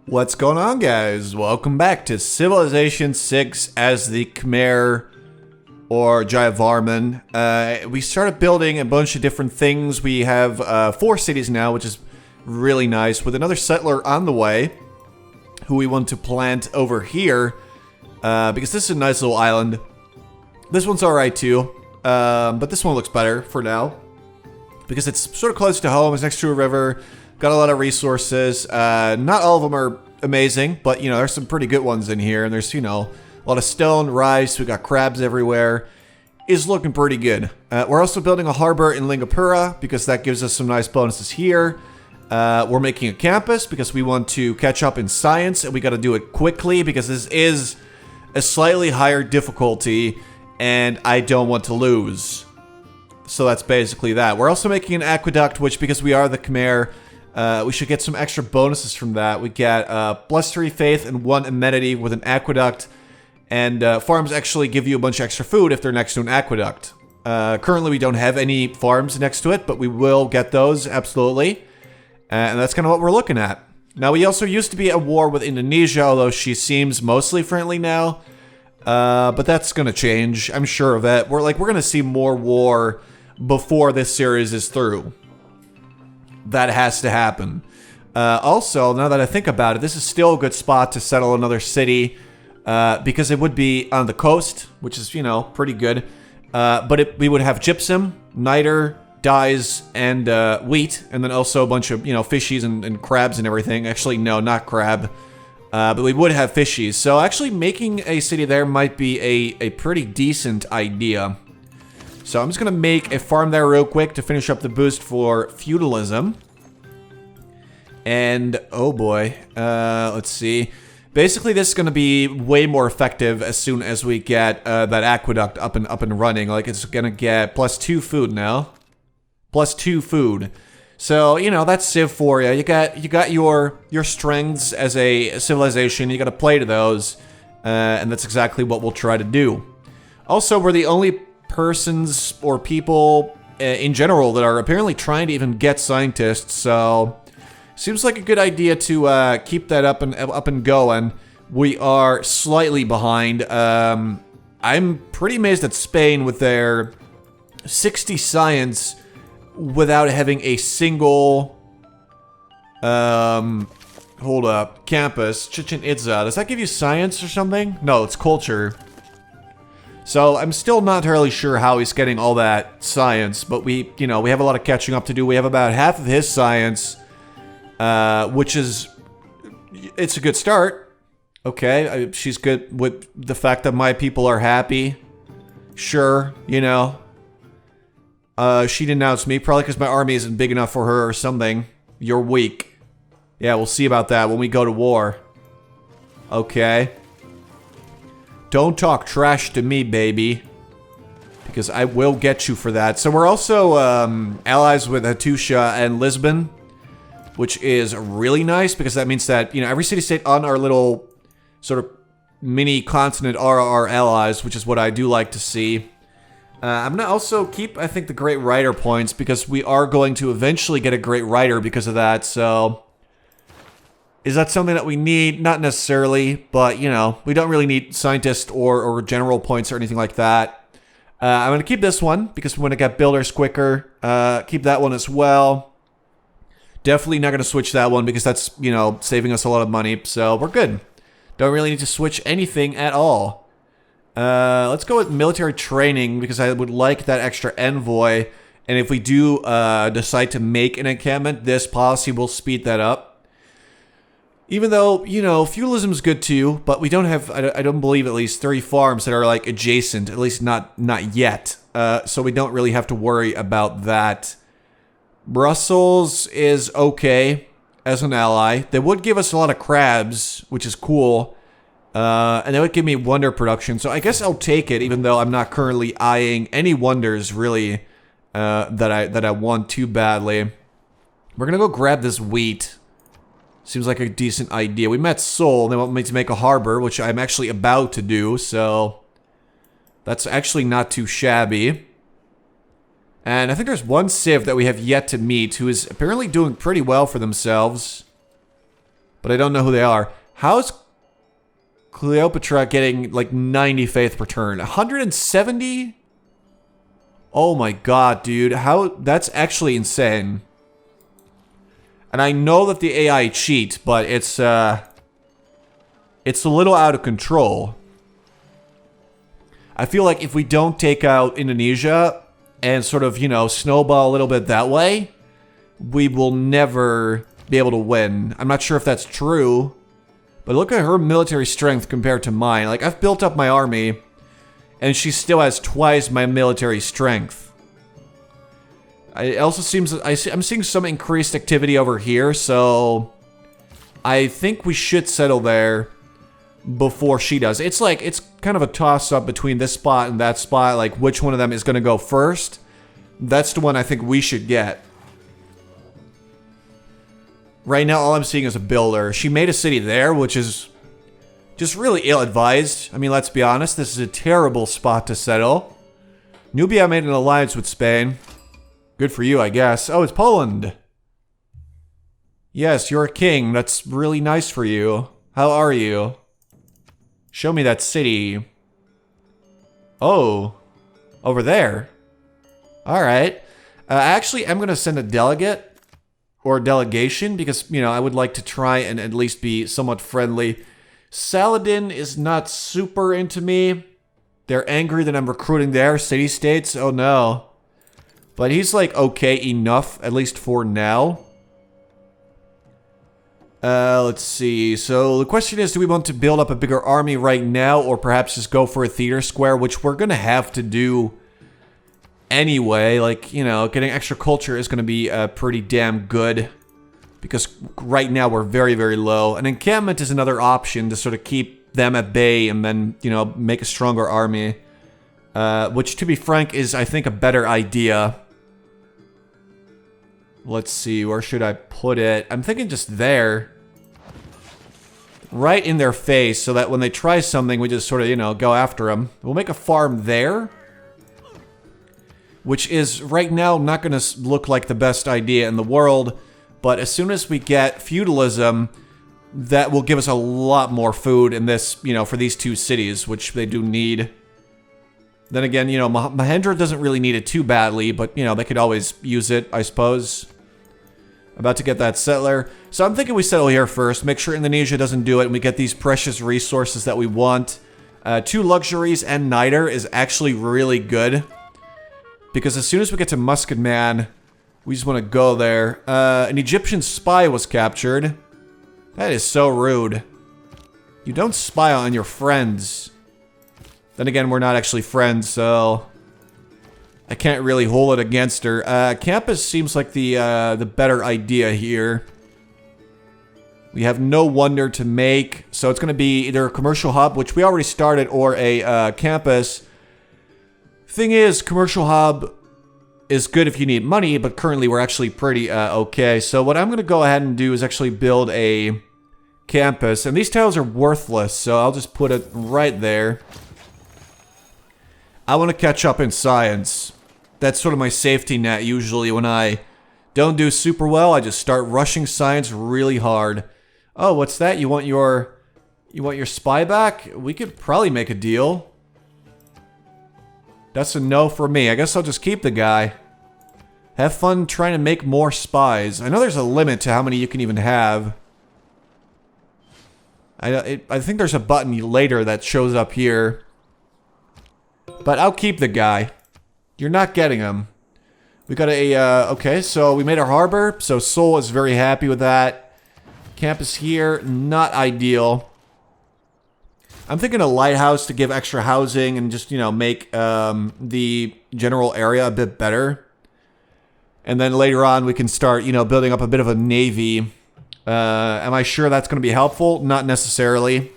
What's going on, guys? Welcome back to Civilization 6 as the Khmer or Jayavarman. We started building a bunch of different things. We have 4 cities now, which is really nice, with another settler on the way who we want to plant over here because this is a nice little island. This one's alright too, but this one looks better for now because it's sort of close to home. It's next to a river. Got a lot of resources. Not all of them are amazing, but, you know, there's some pretty good ones in here. And there's, you know, a lot of stone, rice. We got crabs everywhere. Is looking pretty good. We're also building a harbor in Lingapura because that gives us some nice bonuses here. We're making a campus because we want to catch up in science. And we got to do it quickly because this is a slightly higher difficulty. And I don't want to lose. So that's basically that. We're also making an aqueduct, which, because we are the Khmer, we should get some extra bonuses from that. We get +3 faith and 1 amenity with an aqueduct. And farms actually give you a bunch of extra food if they're next to an aqueduct. Currently, we don't have any farms next to it, but we will get those, absolutely. And that's kind of what we're looking at. Now, we also used to be at war with Indonesia, although she seems mostly friendly now. But that's going to change, I'm sure of it. We're going to see more war before this series is through. That has to happen. Also, now that I think about it, this is still a good spot to settle another city because it would be on the coast, which is, you know, pretty good. But we would have gypsum, niter, dyes, and wheat, and then also a bunch of, you know, fishies and crabs and everything. Actually, no, not crab. But we would have fishies. So actually making a city there might be a pretty decent idea. So I'm just going to make a farm there real quick to finish up the boost for feudalism. And, oh boy, let's see. Basically, this is going to be way more effective as soon as we get that aqueduct up and running. Like, it's going to get +2 food now. +2 food. So, you know, that's Civ for you. You got your strengths as a civilization. You got to play to those. And that's exactly what we'll try to do. Also, we're the only persons or people in general that are apparently trying to even get scientists, so seems like a good idea to keep that up and going. We are slightly behind. I'm pretty amazed at Spain with their 60 science without having a single hold up, campus. Chichen Itza, does that give you science or something? No, it's culture. So I'm still not entirely sure how he's getting all that science, but we have a lot of catching up to do. We have about half of his science, which is, it's a good start. Okay, she's good with the fact that my people are happy. Sure, you know. She denounced me, probably because my army isn't big enough for her or something. You're weak. Yeah, we'll see about that when we go to war. Okay. Don't talk trash to me, baby. Because I will get you for that. So we're also allies with Hattusha and Lisbon, which is really nice because that means that, you know, every city-state on our little sort of mini continent are our allies, which is what I do like to see. I'm going to also keep, I think, the Great Writer points because we are going to eventually get a Great Writer because of that, so is that something that we need? Not necessarily, but, you know, we don't really need scientist or general points or anything like that. I'm going to keep this one because we want to get builders quicker. Keep that one as well. Definitely not going to switch that one because that's, you know, saving us a lot of money. So we're good. Don't really need to switch anything at all. Let's go with military training because I would like that extra envoy. And if we do decide to make an encampment, this policy will speed that up. Even though, you know, feudalism is good too, but we don't have, I don't believe, at least 3 farms that are, like, adjacent, at least not yet. So we don't really have to worry about that. Brussels is okay as an ally. They would give us a lot of crabs, which is cool. And they would give me wonder production, so I guess I'll take it, even though I'm not currently eyeing any wonders, really, that I want too badly. We're gonna go grab this wheat. Seems like a decent idea. We met Seoul, and they want me to make a harbor, which I'm actually about to do, so that's actually not too shabby. And I think there's one civ that we have yet to meet who is apparently doing pretty well for themselves. but I don't know who they are. How's Cleopatra getting like 95th per turn? 170? Oh my god, dude. How? That's actually insane. And I know that the AI cheat, but it's a little out of control. I feel like if we don't take out Indonesia and sort of, you know, snowball a little bit that way, we will never be able to win. I'm not sure if that's true, but look at her military strength compared to mine. Like, I've built up my army, and she still has twice my military strength. It also seems that I'm seeing some increased activity over here, so I think we should settle there before she does. It's like, it's kind of a toss-up between this spot and that spot, like which one of them is going to go first. That's the one I think we should get. Right now, all I'm seeing is a builder. She made a city there, which is just really ill-advised. I mean, let's be honest, this is a terrible spot to settle. Nubia made an alliance with Spain. Good for you, I guess. Oh, it's Poland. Yes, you're a king. That's really nice for you. How are you? Show me that city. Oh, over there. All right. Actually, I'm going to send a delegate or delegation because, you know, I would like to try and at least be somewhat friendly. Saladin is not super into me. They're angry that I'm recruiting their city-states. Oh, no. But he's like okay enough, at least for now. Let's see. So the question is, do we want to build up a bigger army right now or perhaps just go for a theater square, which we're going to have to do anyway. Like, you know, getting extra culture is going to be pretty damn good because right now we're very, very low. An encampment is another option to sort of keep them at bay and then, you know, make a stronger army. Which, to be frank, is, I think, a better idea. Let's see, where should I put it? I'm thinking just there. Right in their face, so that when they try something, we just sort of, you know, go after them. We'll make a farm there. Which is, right now, not going to look like the best idea in the world. But as soon as we get feudalism, that will give us a lot more food in this, you know, for these two cities, which they do need. Then again, you know, Mahendra doesn't really need it too badly, but, you know, they could always use it, I suppose. About to get that settler. So I'm thinking we settle here first, make sure Indonesia doesn't do it, and we get these precious resources that we want. 2 luxuries and niter is actually really good. Because as soon as we get to Musket Man, we just want to go there. An Egyptian spy was captured. That is so rude. You don't spy on your friends. Then again, we're not actually friends, so I can't really hold it against her. Campus seems like the better idea here. We have no wonder to make, so it's going to be either a commercial hub, which we already started, or a campus. Thing is, commercial hub is good if you need money, but currently we're actually pretty okay. So what I'm going to go ahead and do is actually build a campus, and these tiles are worthless, so I'll just put it right there. I want to catch up in science. That's sort of my safety net usually. When I don't do super well, I just start rushing science really hard. Oh, what's that? You want your spy back? We could probably make a deal. That's a no for me. I guess I'll just keep the guy. Have fun trying to make more spies. I know there's a limit to how many you can even have. I think there's a button later that shows up here. But I'll keep the guy. You're not getting him. We got okay, so we made our harbor. So Seoul is very happy with that. Campus here, not ideal. I'm thinking a lighthouse to give extra housing and just, you know, make the general area a bit better. And then later on we can start, you know, building up a bit of a navy. Am I sure that's going to be helpful? Not necessarily.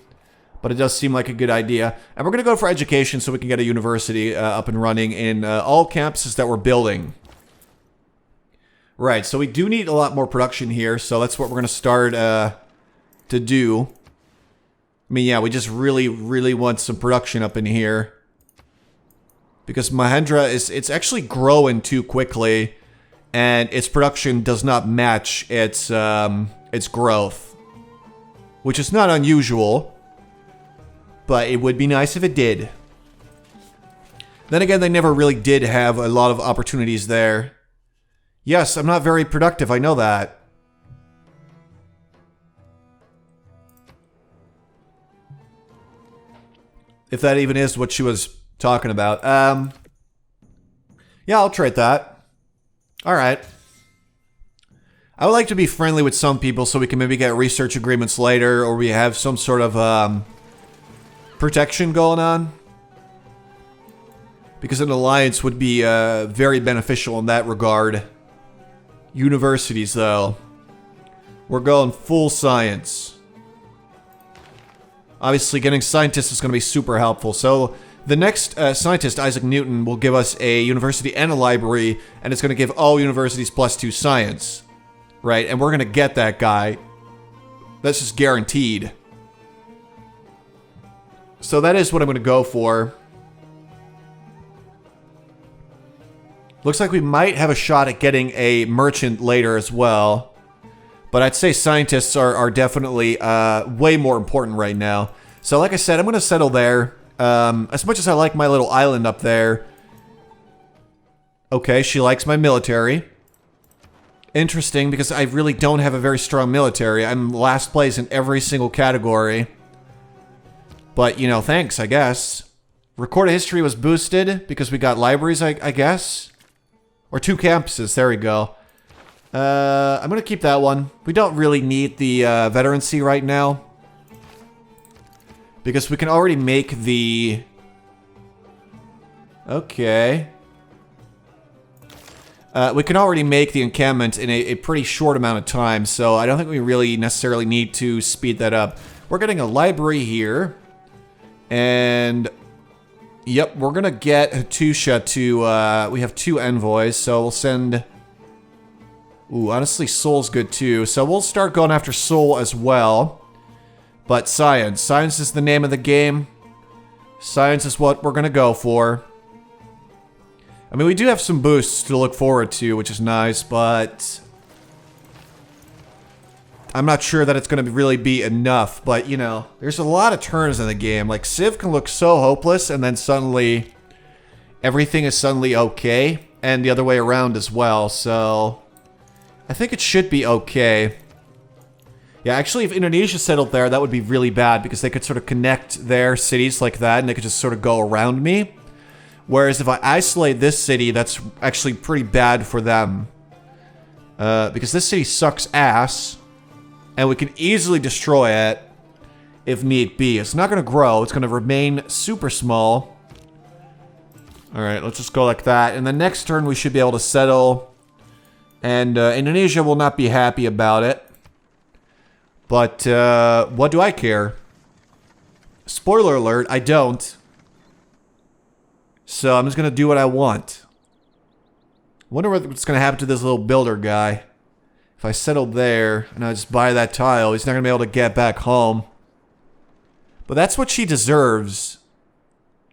But it does seem like a good idea. And we're going to go for education so we can get a university up and running in all campuses that we're building. Right, so we do need a lot more production here. So that's what we're going to start to do. I mean, yeah, we just really, really want some production up in here. Because Mahendra it's actually growing too quickly. And its production does not match its growth. which is not unusual, but it would be nice if it did. Then again, they never really did have a lot of opportunities there. Yes, I'm not very productive, I know that. If that even is what she was talking about. Yeah, I'll trade that. Alright. I would like to be friendly with some people so we can maybe get research agreements later, or we have some sort of protection going on. Because an alliance would be very beneficial in that regard. Universities, though. We're going full science. Obviously, getting scientists is going to be super helpful. So, the next scientist, Isaac Newton, will give us a university and a library, and it's going to give all universities +2 science. Right? And we're going to get that guy. That's just guaranteed. So, that is what I'm going to go for. Looks like we might have a shot at getting a merchant later as well. But I'd say scientists are definitely way more important right now. So like I said, I'm going to settle there. As much as I like my little island up there. Okay, she likes my military. Interesting, because I really don't have a very strong military. I'm last place in every single category. But, you know, thanks, I guess. Recorded history was boosted because we got libraries, I guess. Or 2 campuses, there we go. I'm gonna keep that one. We don't really need the veterancy right now. Because we can already make the... Okay. We can already make the encampment in a pretty short amount of time, so I don't think we really necessarily need to speed that up. We're getting a library here. And... Yep, we're gonna get Hattusha to, we have 2 envoys, so we'll send... Ooh, honestly, Seoul's good too. So we'll start going after Seoul as well. But science. Science is the name of the game. Science is what we're going to go for. I mean, we do have some boosts to look forward to, which is nice, but... I'm not sure that it's going to really be enough, but, you know, there's a lot of turns in the game. Like, Civ can look so hopeless, and then suddenly... everything is suddenly okay, and the other way around as well, so... I think it should be okay. Yeah, actually, if Indonesia settled there, that would be really bad because they could sort of connect their cities like that and they could just sort of go around me. Whereas if I isolate this city, that's actually pretty bad for them. Because this city sucks ass and we can easily destroy it if need be. It's not going to grow. It's going to remain super small. Alright, let's just go like that. And the next turn, we should be able to settle... And Indonesia will not be happy about it. But what do I care? Spoiler alert, I don't. So I'm just going to do what I want. Wonder what's going to happen to this little builder guy. If I settle there and I just buy that tile, he's not going to be able to get back home. But that's what she deserves.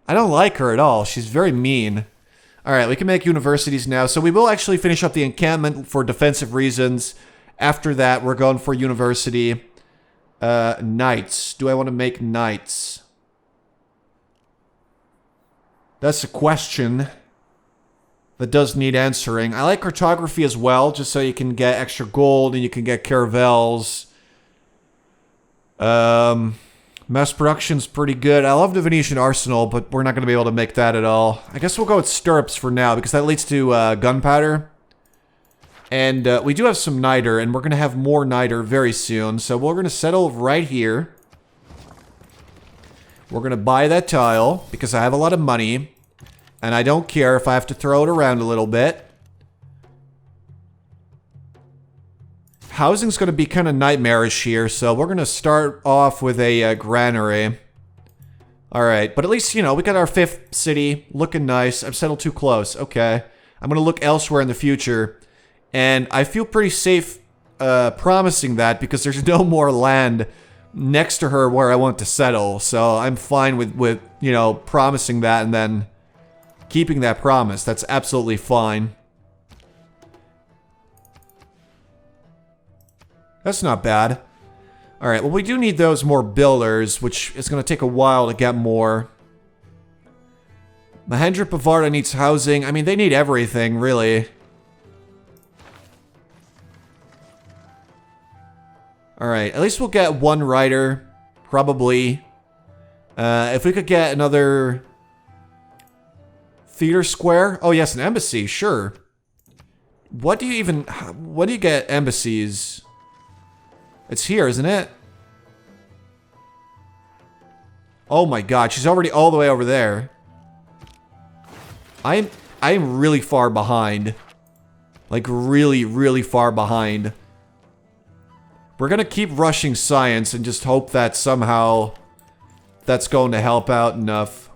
I don't like her at all. She's very mean. Alright, we can make universities now. So we will actually finish up the encampment for defensive reasons. After that, we're going for university. Knights. Do I want to make knights? That's a question that does need answering. I like cartography as well, just so you can get extra gold and you can get caravels. Mass production's pretty good. I love the Venetian arsenal, but we're not going to be able to make that at all. I guess we'll go with stirrups for now, because that leads to gunpowder. And we do have some niter, and we're going to have more niter very soon. So we're going to settle right here. We're going to buy that tile, because I have a lot of money. And I don't care if I have to throw it around a little bit. Housing's going to be kind of nightmarish here, so we're going to start off with a granary. Alright, but at least, you know, we got our 5th city, looking nice. I've settled too close, okay. I'm going to look elsewhere in the future, and I feel pretty safe promising that because there's no more land next to her where I want to settle, so I'm fine with you know, promising that and then keeping that promise. That's absolutely fine. That's not bad. Alright, well we do need those more builders, which is going to take a while to get more. Mahendra Pavarda needs housing. I mean, they need everything, really. Alright, at least we'll get one writer. Probably. If we could get another... theater square? Oh yes, an embassy, sure. What do you get embassies? It's here, isn't it? Oh my god, she's already all the way over there. I'm really far behind. Like really, really far behind. We're gonna keep rushing science and just hope that somehow that's going to help out enough.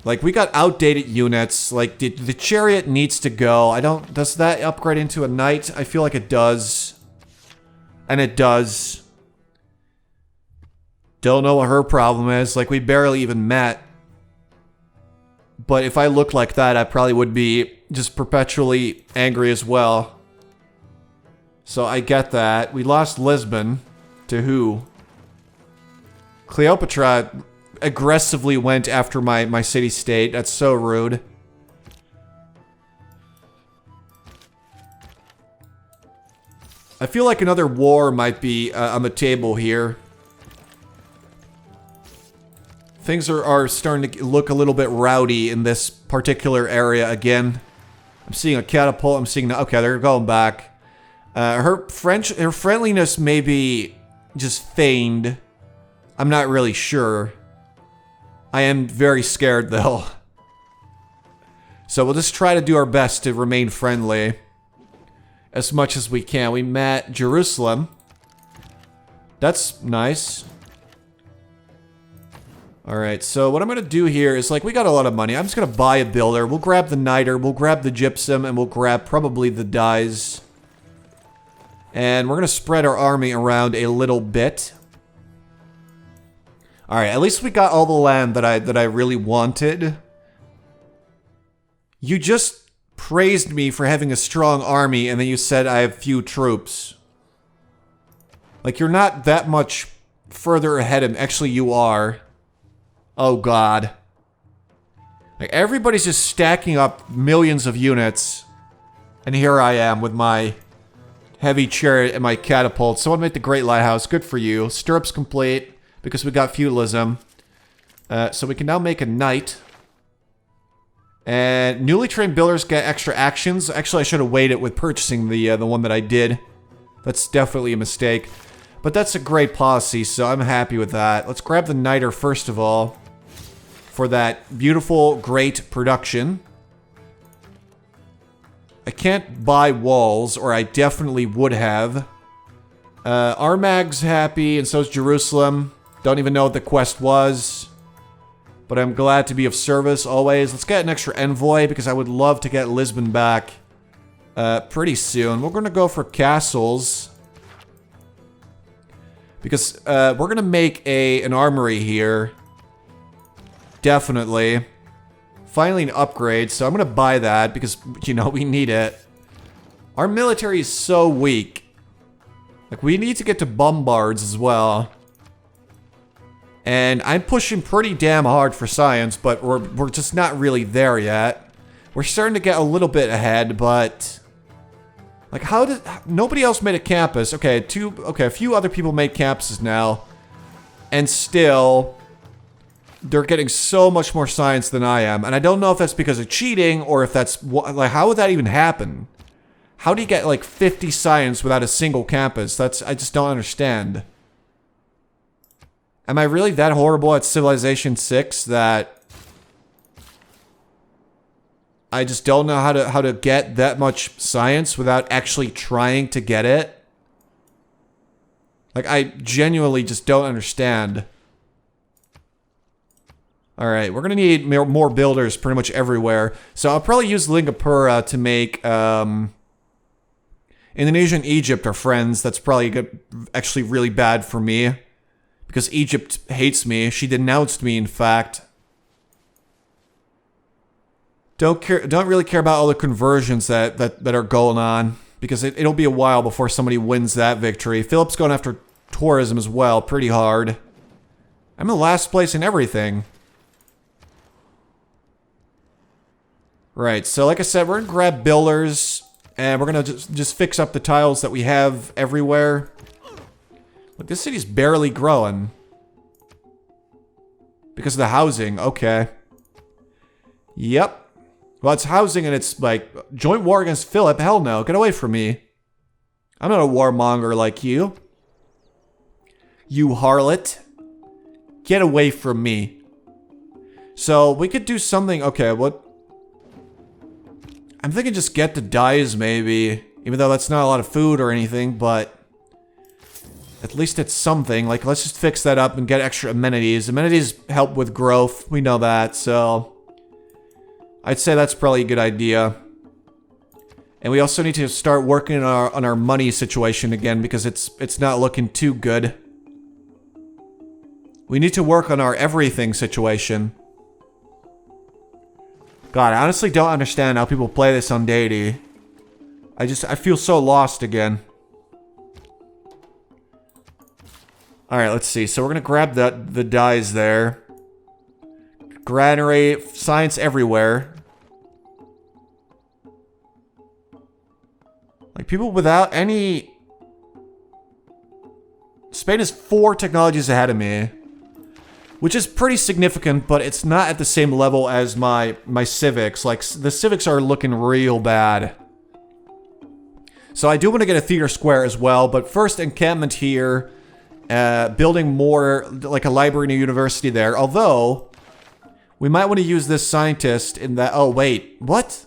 Like, we got outdated units. Like, the chariot needs to go. Does that upgrade into a knight? I feel like it does. And it does. Don't know what her problem is. Like, we barely even met. But if I looked like that, I probably would be just perpetually angry as well. So I get that. We lost Lisbon. To who? Cleopatra aggressively went after my city-state. That's so rude. I feel like another war might be on the table here. Things are starting to look a little bit rowdy in this particular area again. I'm seeing a catapult. I'm seeing... Okay, they're going back. Her friendliness may be just feigned. I'm not really sure. I am very scared, though. So we'll just try to do our best to remain friendly. As much as we can. We met Jerusalem. That's nice. Alright, so what I'm going to do here is, like, we got a lot of money. I'm just going to buy a builder. We'll grab the niter, we'll grab the gypsum, and we'll grab probably the dyes. And we're going to spread our army around a little bit. Alright, at least we got all the land that I really wanted. You just praised me for having a strong army, and then you said I have few troops. Like, you're not that much further ahead of... Actually, you are. Oh, God. Like, everybody's just stacking up millions of units. And here I am with my heavy chariot and my catapult. Someone made the Great Lighthouse. Good for you. Stirrups complete. Because we got feudalism. So we can now make a knight. And newly trained builders get extra actions. Actually, I should have waited with purchasing the one that I did. That's definitely a mistake. But that's a great policy, so I'm happy with that. Let's grab the niter first of all. For that beautiful, great production. I can't buy walls, or I definitely would have. Armag's happy, and so is Jerusalem. Don't even know what the quest was. But I'm glad to be of service always. Let's get an extra envoy because I would love to get Lisbon back pretty soon. We're going to go for castles. Because we're going to make an armory here. Definitely. Finally an upgrade, so I'm going to buy that because, you know, we need it. Our military is so weak. Like, we need to get to bombards as well. And I'm pushing pretty damn hard for science, but we're just not really there yet. We're starting to get a little bit ahead, but... Like, how did... Nobody else made a campus. Okay, a few other people made campuses now. And still... They're getting so much more science than I am. And I don't know if that's because of cheating, or if that's... Like, how would that even happen? How do you get, like, 50 science without a single campus? I just don't understand. Am I really that horrible at Civilization 6 that I just don't know how to get that much science without actually trying to get it? Like, I genuinely just don't understand. Alright, we're gonna need more builders pretty much everywhere. So I'll probably use Lingapura to make, Indonesia and Egypt are friends. That's probably actually really bad for me. Because Egypt hates me. She denounced me, in fact. Don't really care about all the conversions that are going on. because it'll be a while before somebody wins that victory. Philip's going after tourism as well, pretty hard. I'm in last place in everything. Right, so like I said, we're gonna grab builders, and we're gonna just fix up the tiles that we have everywhere. Look, this city's barely growing. Because of the housing, okay. Yep. Well, it's housing and it's like, joint war against Philip? Hell no, get away from me. I'm not a warmonger like you. You harlot. Get away from me. So, we could do something, okay, what? I'm thinking just get the dyes maybe, even though that's not a lot of food or anything, but at least it's something. Like, let's just fix that up and get extra amenities. Amenities help with growth, we know that, so I'd say that's probably a good idea. And we also need to start working on our money situation again, because it's not looking too good. We need to work on our everything situation. God, I honestly don't understand how people play this on Deity. I feel so lost again. Alright, let's see. So we're gonna grab the dyes there. Granary, science everywhere. Like, people without any... Spain is 4 technologies ahead of me. Which is pretty significant, but it's not at the same level as my civics. Like, the civics are looking real bad. So I do want to get a theater square as well, but first encampment here. Building more, like a library and a university there. Although, we might want to use this scientist in that... Oh, wait. What?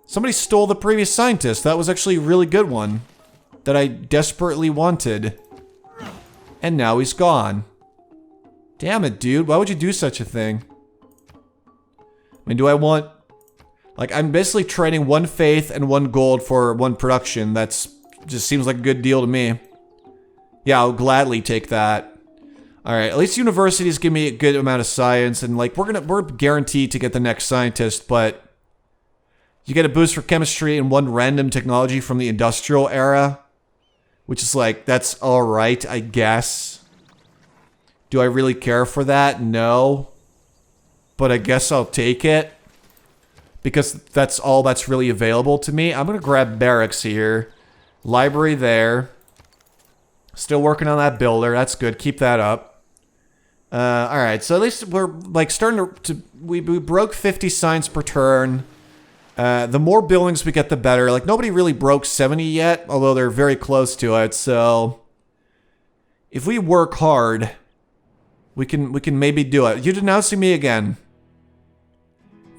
Somebody stole the previous scientist. That was actually a really good one. That I desperately wanted. And now he's gone. Damn it, dude. Why would you do such a thing? I mean, do I want... Like, I'm basically trading 1 faith and 1 gold for 1 production. That's... just seems like a good deal to me. Yeah, I'll gladly take that. Alright, at least universities give me a good amount of science, and like, we're guaranteed to get the next scientist, but... You get a boost for chemistry and 1 random technology from the industrial era. Which is like, that's alright, I guess. Do I really care for that? No. But I guess I'll take it. Because that's all that's really available to me. I'm gonna grab barracks here. Library there. Still working on that builder. That's good. Keep that up. Alright, so at least we're like starting to we broke 50 signs per turn. The more buildings we get, the better. Like, nobody really broke 70 yet, although they're very close to it, so... If we work hard... We can maybe do it. You're denouncing me again.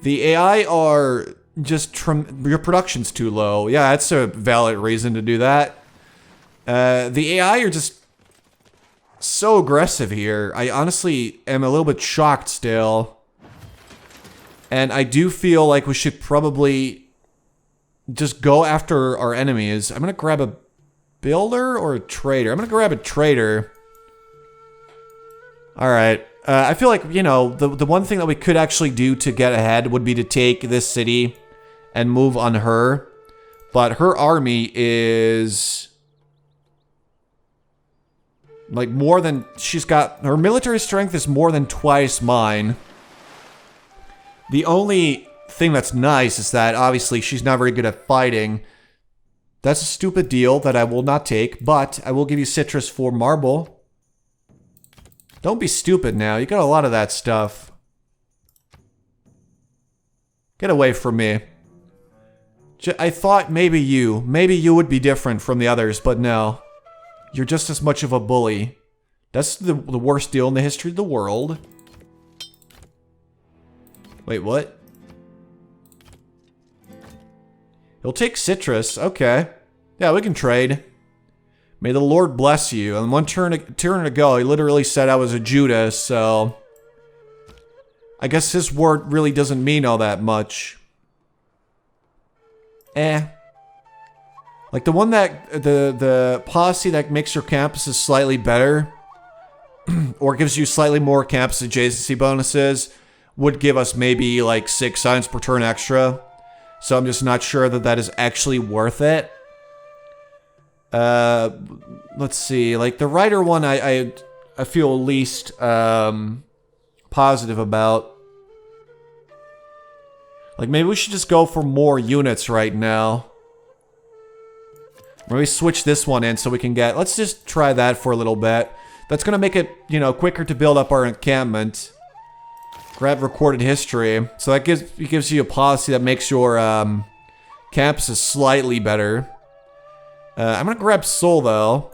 The AI are just your production's too low. Yeah, that's a valid reason to do that. The AI are just so aggressive here. I honestly am a little bit shocked still. And I do feel like we should probably just go after our enemies. I'm gonna grab a builder or a trader. I'm gonna grab a trader. Alright, I feel like, you know, the one thing that we could actually do to get ahead would be to take this city and move on her. But her army is... like, more than... She's got... Her military strength is more than twice mine. The only thing that's nice is that, obviously, she's not very good at fighting. That's a stupid deal that I will not take, but I will give you citrus for marble. Don't be stupid now. You got a lot of that stuff. Get away from me. I thought maybe you would be different from the others, but no. You're just as much of a bully. That's the worst deal in the history of the world. Wait, what? He'll take citrus. Okay. Yeah, we can trade. May the Lord bless you. And 1 turn ago, he literally said I was a Judas, so... I guess his word really doesn't mean all that much. Like the one that... The policy that makes your campuses slightly better... or gives you slightly more campus adjacency bonuses... would give us maybe like 6 signs per turn extra. So I'm just not sure that that is actually worth it. Let's see. Like, the writer one, I feel least positive about. Like, maybe we should just go for more units right now. Maybe switch this one in so we can get... Let's just try that for a little bit. That's gonna make it, you know, quicker to build up our encampment. Grab recorded history. So that gives you a policy that makes your campuses slightly better. I'm gonna grab Seoul, though.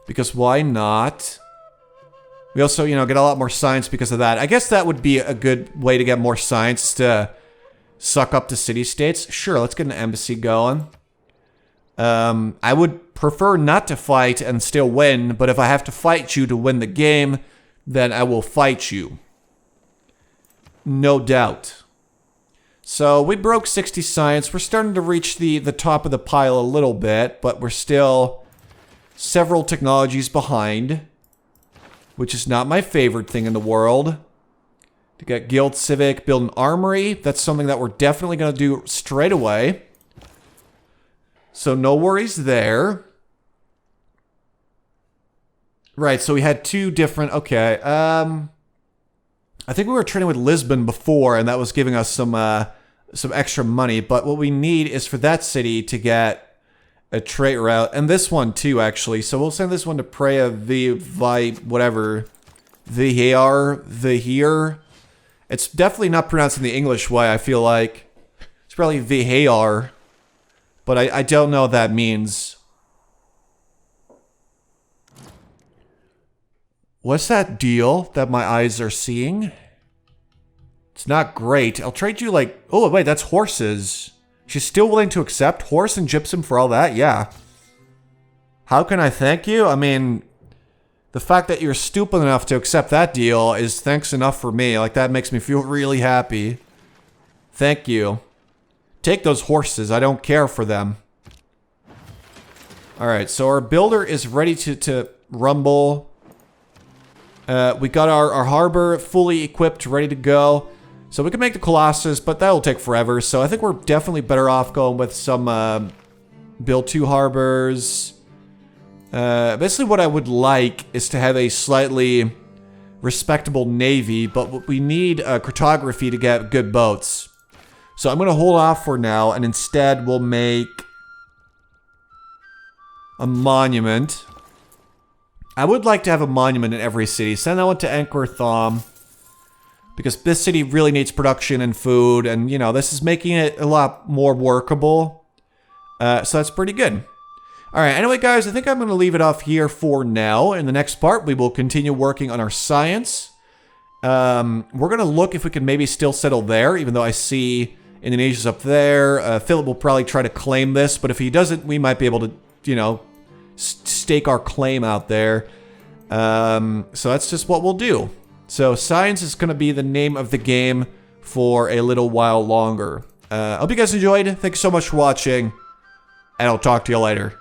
Because why not? We also, you know, get a lot more science because of that. I guess that would be a good way to get more science, to suck up to city-states. Sure, let's get an embassy going. I would prefer not to fight and still win, but if I have to fight you to win the game, then I will fight you. No doubt. So, we broke 60 science. We're starting to reach the top of the pile a little bit, but we're still several technologies behind, which is not my favorite thing in the world. To get Guild Civic, build an armory. That's something that we're definitely going to do straight away. So no worries there. Right, so we had two different... Okay, I think we were trading with Lisbon before, and that was giving us some extra money. But what we need is for that city to get a trade route, and this one too, actually. So we'll send this one to Preah whatever. Vihar. It's definitely not pronounced in the English way, I feel like. It's probably Vihar. But I don't know what that means. What's that deal that my eyes are seeing? It's not great. I'll trade you like... Oh, wait, that's horses. She's still willing to accept horse and gypsum for all that? Yeah. How can I thank you? I mean, the fact that you're stupid enough to accept that deal is thanks enough for me. Like, that makes me feel really happy. Thank you. Take those horses. I don't care for them. Alright, so our builder is ready to rumble. We got our harbor fully equipped, ready to go. So we can make the Colossus, but that will take forever. So I think we're definitely better off going with some build 2 harbors. Basically what I would like is to have a slightly respectable navy, but we need cartography to get good boats. So I'm going to hold off for now, and instead we'll make a monument. I would like to have a monument in every city. Send that one to Angkor Thom, because this city really needs production and food, and, you know, this is making it a lot more workable. So that's pretty good. Alright, anyway, guys, I think I'm going to leave it off here for now. In the next part, we will continue working on our science. We're going to look if we can maybe still settle there, even though I see Indonesia's up there. Philip will probably try to claim this, but if he doesn't, we might be able to, you know, stake our claim out there. So that's just what we'll do. So science is going to be the name of the game for a little while longer. I hope you guys enjoyed. Thanks so much for watching, and I'll talk to you later.